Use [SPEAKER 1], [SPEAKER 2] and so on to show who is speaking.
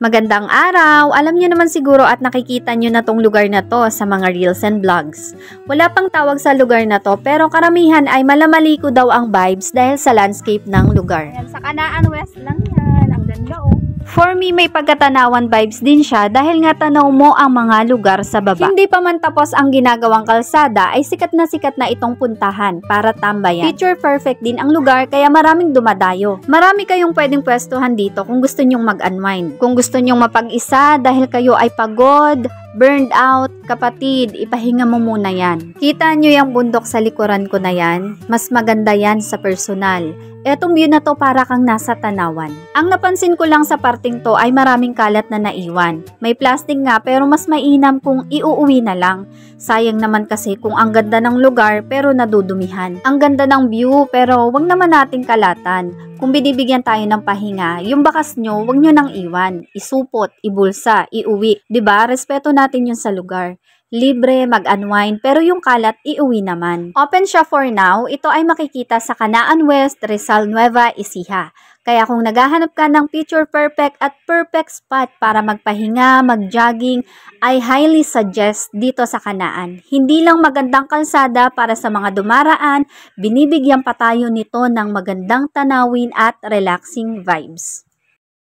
[SPEAKER 1] Magandang araw! Alam niyo naman siguro at nakikita niyo na tong lugar na to sa mga reels and vlogs. Wala pang tawag sa lugar na to pero karamihan ay malamaliko daw ang vibes dahil sa landscape ng lugar.
[SPEAKER 2] Ayan, sa Canaan West lang yan. Ang ganda oh.
[SPEAKER 1] For me, may pagkatanawan vibes din siya dahil nga tanaw mo ang mga lugar sa baba. Hindi pa man tapos ang ginagawang kalsada ay sikat na itong puntahan para tambayan. Picture perfect din ang lugar kaya maraming dumadayo. Marami kayong pwedeng pwestuhan dito kung gusto nyong mag-unwind. Kung gusto nyong mapag-isa dahil kayo ay pagod, burned out, kapatid, ipahinga mo muna yan. Kita nyo yung bundok sa likuran ko na yan? Mas maganda yan sa personal. Etong view na to para kang nasa tanawan. Ang napansin ko lang sa parting to ay maraming kalat na naiwan. May plastic nga pero mas mainam kung iuuwi na lang. Sayang naman kasi kung ang ganda ng lugar pero nadudumihan. Ang ganda ng view pero wag naman nating kalatan. Kung binibigyan tayo ng pahinga, yung bakas nyo, wag nyo nang iwan. Isupot, ibulsa, iuwi. 'Di ba? Respeto natin yun sa lugar. Libre, mag-unwind, pero yung kalat, iuwi naman. Open siya for now. Ito ay makikita sa Canaan West, Rizal, Nueva Ecija. Kaya kung naghahanap ka ng picture perfect at perfect spot para magpahinga, mag-jogging, I highly suggest dito sa Canaan. Hindi lang magandang kalsada para sa mga dumaraan, binibigyan pa tayo nito ng magandang tanawin at relaxing vibes.